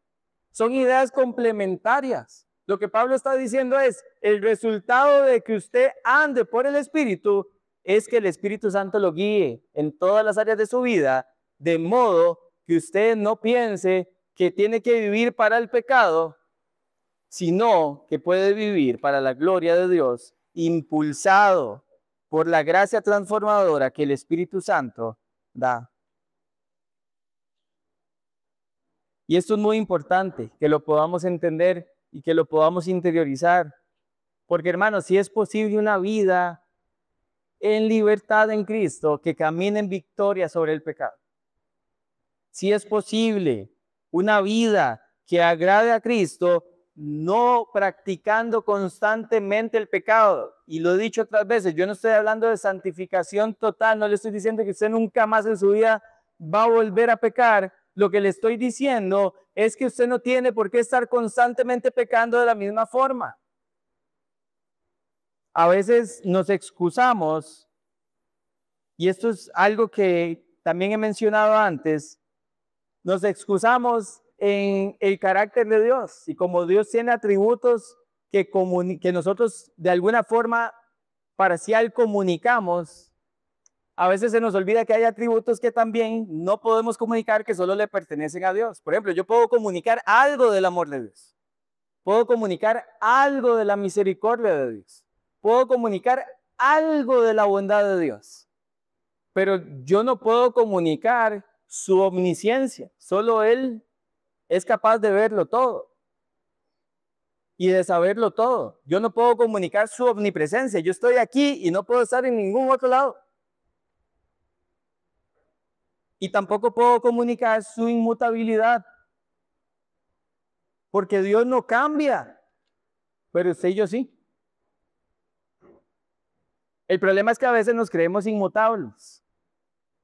Son ideas complementarias. Lo que Pablo está diciendo es, el resultado de que usted ande por el Espíritu es que el Espíritu Santo lo guíe en todas las áreas de su vida, de modo que usted no piense que tiene que vivir para el pecado, sino que puede vivir para la gloria de Dios, impulsado por la gracia transformadora que el Espíritu Santo da. Y esto es muy importante, que lo podamos entender y que lo podamos interiorizar. Porque hermanos, si es posible una vida en libertad en Cristo, que camine en victoria sobre el pecado. Si es posible una vida que agrade a Cristo, no practicando constantemente el pecado. Y lo he dicho otras veces, yo no estoy hablando de santificación total, no le estoy diciendo que usted nunca más en su vida va a volver a pecar. Lo que le estoy diciendo es que usted no tiene por qué estar constantemente pecando de la misma forma. A veces nos excusamos, y esto es algo que también he mencionado antes, nos excusamos en el carácter de Dios, y como Dios tiene atributos que nosotros de alguna forma parcial comunicamos, a veces se nos olvida que hay atributos que también no podemos comunicar, que solo le pertenecen a Dios. Por ejemplo, yo puedo comunicar algo del amor de Dios, puedo comunicar algo de la misericordia de Dios, puedo comunicar algo de la bondad de Dios, pero yo no puedo comunicar su omnisciencia. Solo Él es capaz de verlo todo y de saberlo todo. Yo no puedo comunicar su omnipresencia. Yo estoy aquí y no puedo estar en ningún otro lado. Y tampoco puedo comunicar su inmutabilidad, porque Dios no cambia, pero usted y yo sí. El problema es que a veces nos creemos inmutables.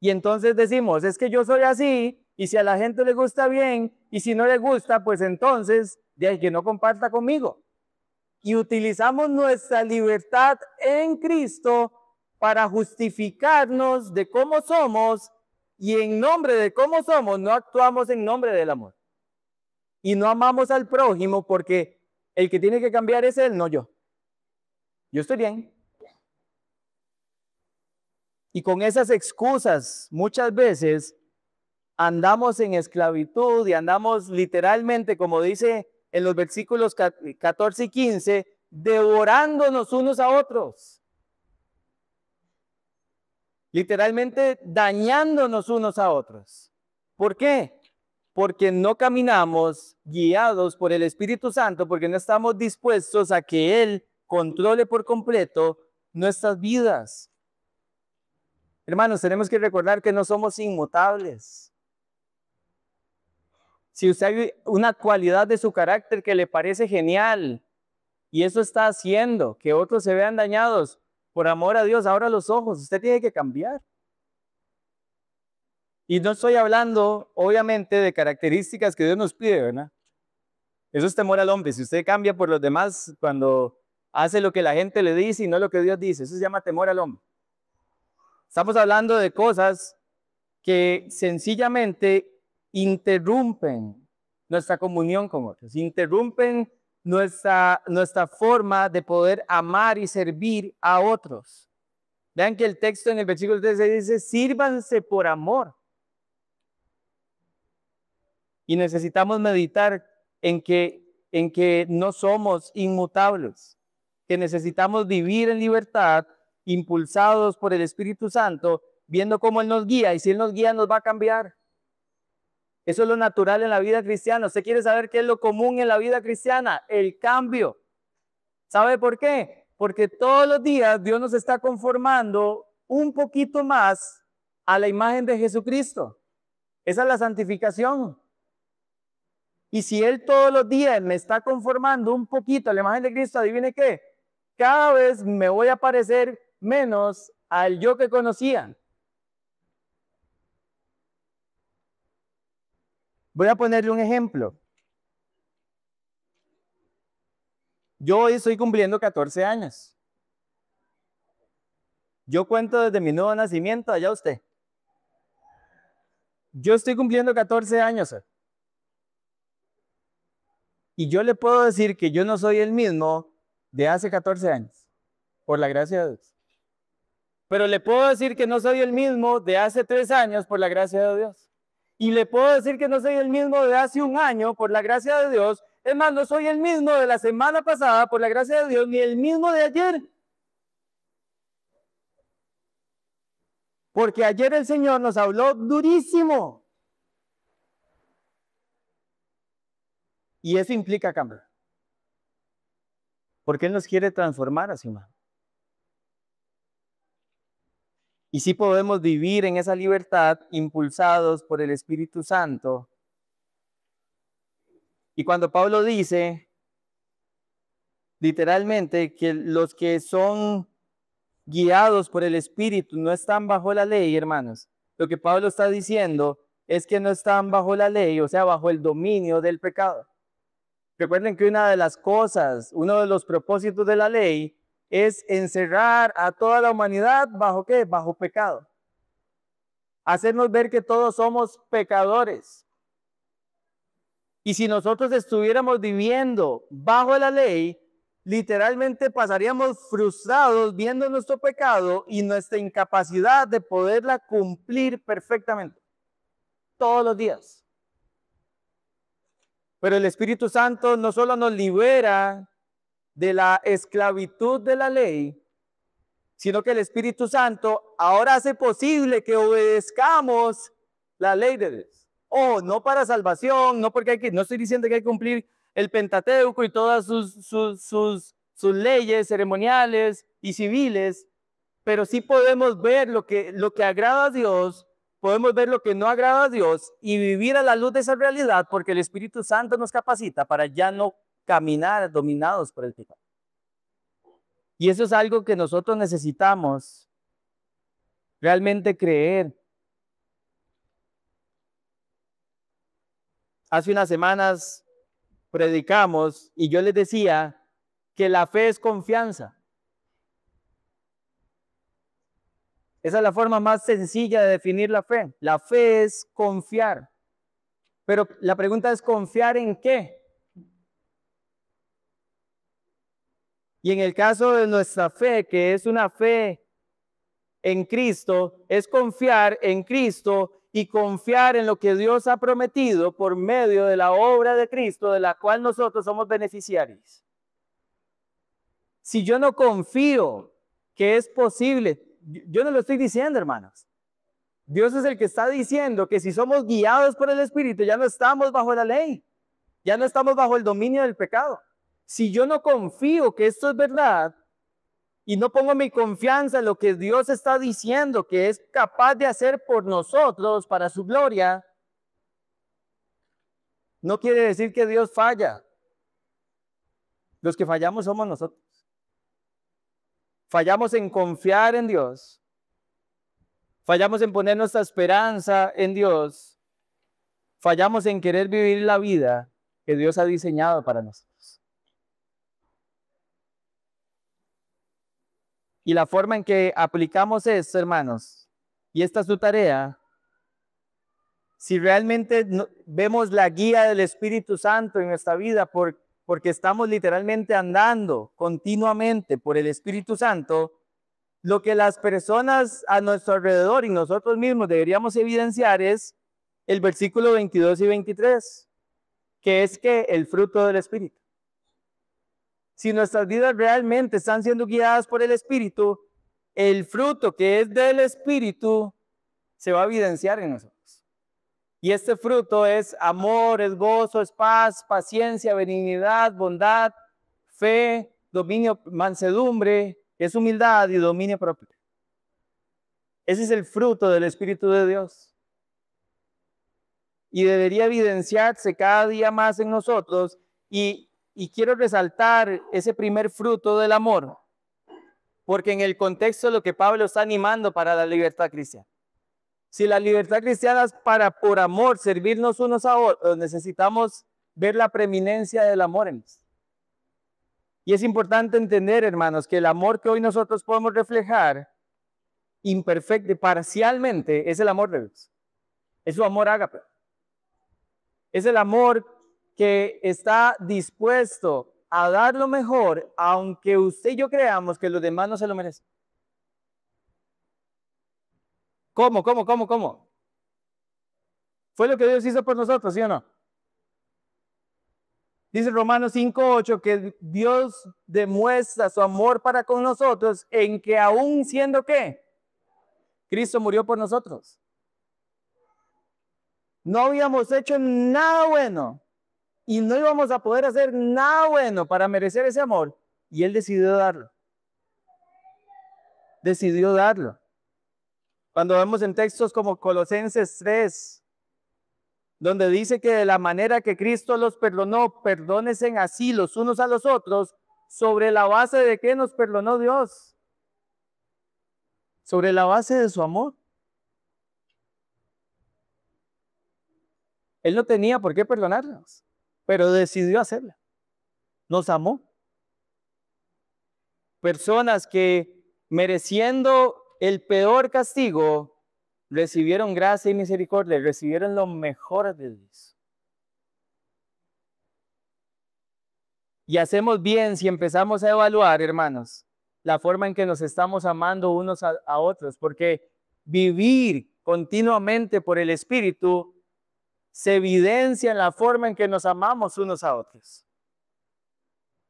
Y entonces decimos, es que yo soy así, y si a la gente le gusta bien, y si no le gusta, pues entonces, de que no comparta conmigo. Y utilizamos nuestra libertad en Cristo para justificarnos de cómo somos, y en nombre de cómo somos, no actuamos en nombre del amor. Y no amamos al prójimo porque el que tiene que cambiar es él, no yo. Yo estoy bien. Y con esas excusas, muchas veces andamos en esclavitud y andamos literalmente, como dice en los versículos 14 y 15, devorándonos unos a otros. Literalmente dañándonos unos a otros. ¿Por qué? Porque no caminamos guiados por el Espíritu Santo, porque no estamos dispuestos a que Él controle por completo nuestras vidas. Hermanos, tenemos que recordar que no somos inmutables. Si usted hay una cualidad de su carácter que le parece genial y eso está haciendo que otros se vean dañados, por amor a Dios, abra los ojos, usted tiene que cambiar. Y no estoy hablando, obviamente, de características que Dios nos pide, ¿verdad? Eso es temor al hombre. Si usted cambia por los demás cuando hace lo que la gente le dice y no lo que Dios dice, eso se llama temor al hombre. Estamos hablando de cosas que sencillamente interrumpen nuestra comunión con otros, interrumpen nuestra forma de poder amar y servir a otros. Vean que el texto en el versículo 13 dice, sírvanse por amor. Y necesitamos meditar en que no somos inmutables, que necesitamos vivir en libertad, impulsados por el Espíritu Santo, viendo cómo Él nos guía, y si Él nos guía nos va a cambiar. Eso es lo natural en la vida cristiana. ¿Usted quiere saber qué es lo común en la vida cristiana? El cambio. ¿Sabe por qué? Porque todos los días Dios nos está conformando un poquito más a la imagen de Jesucristo. Esa es la santificación. Y si Él todos los días me está conformando un poquito a la imagen de Cristo, adivine qué, cada vez me voy a parecer menos al yo que conocía. Voy a ponerle un ejemplo. Yo hoy estoy cumpliendo 14 años. Yo cuento desde mi nuevo nacimiento, allá usted. Yo estoy cumpliendo 14 años. Y yo le puedo decir que yo no soy el mismo de hace 14 años, por la gracia de Dios. Pero le puedo decir que no soy el mismo de hace 3 años, por la gracia de Dios. Y le puedo decir que no soy el mismo de hace 1 año, por la gracia de Dios. Es más, no soy el mismo de la semana pasada, por la gracia de Dios, ni el mismo de ayer. Porque ayer el Señor nos habló durísimo. Y eso implica cambio. Porque Él nos quiere transformar así, más. Y sí podemos vivir en esa libertad impulsados por el Espíritu Santo. Y cuando Pablo dice, literalmente, que los que son guiados por el Espíritu no están bajo la ley, hermanos, lo que Pablo está diciendo es que no están bajo la ley, o sea, bajo el dominio del pecado. Recuerden que una de las cosas, uno de los propósitos de la ley es encerrar a toda la humanidad bajo ¿qué? Bajo pecado. Hacernos ver que todos somos pecadores. Y si nosotros estuviéramos viviendo bajo la ley, literalmente pasaríamos frustrados viendo nuestro pecado y nuestra incapacidad de poderla cumplir perfectamente todos los días. Pero el Espíritu Santo no solo nos libera de la esclavitud de la ley, sino que el Espíritu Santo ahora hace posible que obedezcamos la ley de Dios. No para salvación, no porque no estoy diciendo que hay que cumplir el Pentateuco y todas sus leyes ceremoniales y civiles, pero sí podemos ver lo que agrada a Dios, podemos ver lo que no agrada a Dios y vivir a la luz de esa realidad, porque el Espíritu Santo nos capacita para ya no caminar dominados por el pecado. Y eso es algo que nosotros necesitamos realmente creer. Hace unas semanas predicamos y yo les decía que la fe es confianza. Esa es la forma más sencilla de definir la fe. La fe es confiar. Pero la pregunta es, ¿confiar en qué? Y en el caso de nuestra fe, que es una fe en Cristo, es confiar en Cristo y confiar en lo que Dios ha prometido por medio de la obra de Cristo, de la cual nosotros somos beneficiarios. Si yo no confío que es posible, yo no lo estoy diciendo, hermanos. Dios es el que está diciendo que si somos guiados por el Espíritu, ya no estamos bajo la ley, ya no estamos bajo el dominio del pecado. Si yo no confío que esto es verdad y no pongo mi confianza en lo que Dios está diciendo que es capaz de hacer por nosotros para su gloria, no quiere decir que Dios falla. Los que fallamos somos nosotros. Fallamos en confiar en Dios. Fallamos en poner nuestra esperanza en Dios. Fallamos en querer vivir la vida que Dios ha diseñado para nosotros. Y la forma en que aplicamos esto, hermanos, y esta es su tarea, si realmente vemos la guía del Espíritu Santo en nuestra vida porque estamos literalmente andando continuamente por el Espíritu Santo, lo que las personas a nuestro alrededor y nosotros mismos deberíamos evidenciar es el versículo 22 y 23, que es que el fruto del Espíritu. Si nuestras vidas realmente están siendo guiadas por el Espíritu, el fruto que es del Espíritu se va a evidenciar en nosotros. Y este fruto es amor, es gozo, es paz, paciencia, benignidad, bondad, fe, dominio, mansedumbre, es humildad y dominio propio. Ese es el fruto del Espíritu de Dios. Y debería evidenciarse cada día más en nosotros. Y quiero resaltar ese primer fruto del amor, porque en el contexto de lo que Pablo está animando para la libertad cristiana. Si la libertad cristiana es para por amor servirnos unos a otros, necesitamos ver la preeminencia del amor en nosotros. Y es importante entender, hermanos, que el amor que hoy nosotros podemos reflejar imperfecto, parcialmente, es el amor de Dios. Es su amor ágape. Es el amor que está dispuesto a dar lo mejor, aunque usted y yo creamos que los demás no se lo merecen. ¿Cómo? ¿Fue lo que Dios hizo por nosotros, sí o no? Dice Romanos 5:8 que Dios demuestra su amor para con nosotros en que aún siendo ¿qué? Cristo murió por nosotros. No habíamos hecho nada bueno y no íbamos a poder hacer nada bueno para merecer ese amor. Y Él decidió darlo. Decidió darlo. Cuando vemos en textos como Colosenses 3, donde dice que de la manera que Cristo los perdonó, perdónense así los unos a los otros, sobre la base de que nos perdonó Dios. Sobre la base de su amor. Él no tenía por qué perdonarnos, pero decidió hacerlo. Nos amó. Personas que mereciendo el peor castigo, recibieron gracia y misericordia, recibieron lo mejor de Dios. Y hacemos bien si empezamos a evaluar, hermanos, la forma en que nos estamos amando unos a otros, porque vivir continuamente por el Espíritu se evidencia en la forma en que nos amamos unos a otros.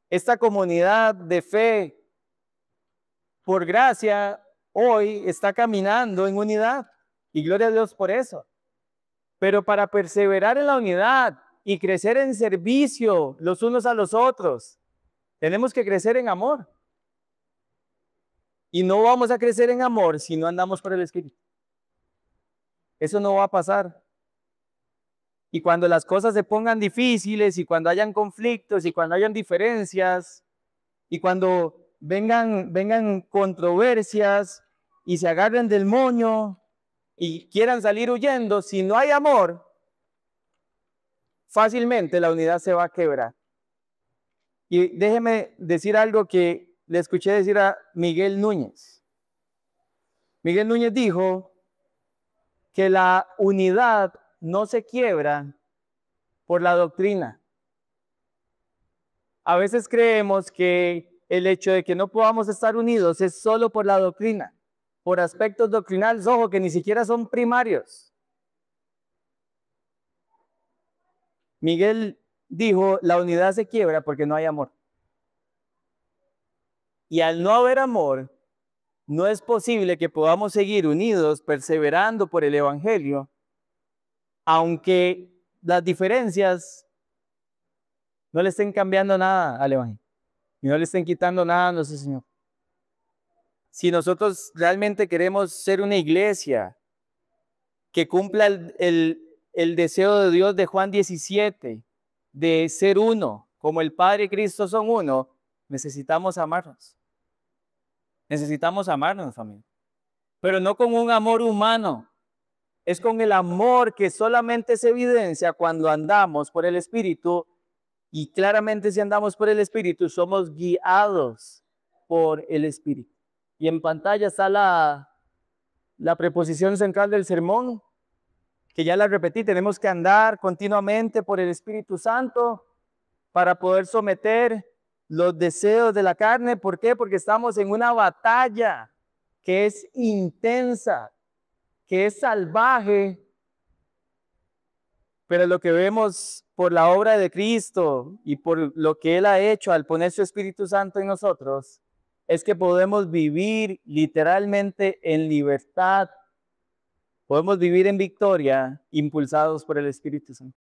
Esta comunidad de fe, por gracia, hoy está caminando en unidad. Y gloria a Dios por eso. Pero para perseverar en la unidad y crecer en servicio los unos a los otros, tenemos que crecer en amor. Y no vamos a crecer en amor si no andamos por el Espíritu. Eso no va a pasar. Y cuando las cosas se pongan difíciles, y cuando hayan conflictos, y cuando hayan diferencias, y cuando vengan controversias, y se agarren del moño, y quieran salir huyendo, si no hay amor, fácilmente la unidad se va a quebrar. Y déjeme decir algo que le escuché decir a Miguel Núñez. Miguel Núñez dijo que la unidad no se quiebra por la doctrina. A veces creemos que el hecho de que no podamos estar unidos es solo por la doctrina, por aspectos doctrinales, ojo, que ni siquiera son primarios. Miguel dijo, la unidad se quiebra porque no hay amor. Y al no haber amor, no es posible que podamos seguir unidos, perseverando por el Evangelio, aunque las diferencias no le estén cambiando nada al Evangelio y no le estén quitando nada a nuestro Señor. Si nosotros realmente queremos ser una iglesia que cumpla el deseo de Dios de Juan 17, de ser uno, como el Padre y Cristo son uno, necesitamos amarnos. Necesitamos amarnos, familia. Pero no con un amor humano. Es con el amor que solamente se evidencia cuando andamos por el Espíritu. Y claramente si andamos por el Espíritu, somos guiados por el Espíritu. Y en pantalla está la preposición central del sermón, que ya la repetí, tenemos que andar continuamente por el Espíritu Santo para poder someter los deseos de la carne. ¿Por qué? Porque estamos en una batalla que es intensa, que es salvaje, pero lo que vemos por la obra de Cristo y por lo que Él ha hecho al poner su Espíritu Santo en nosotros, es que podemos vivir literalmente en libertad, podemos vivir en victoria, impulsados por el Espíritu Santo.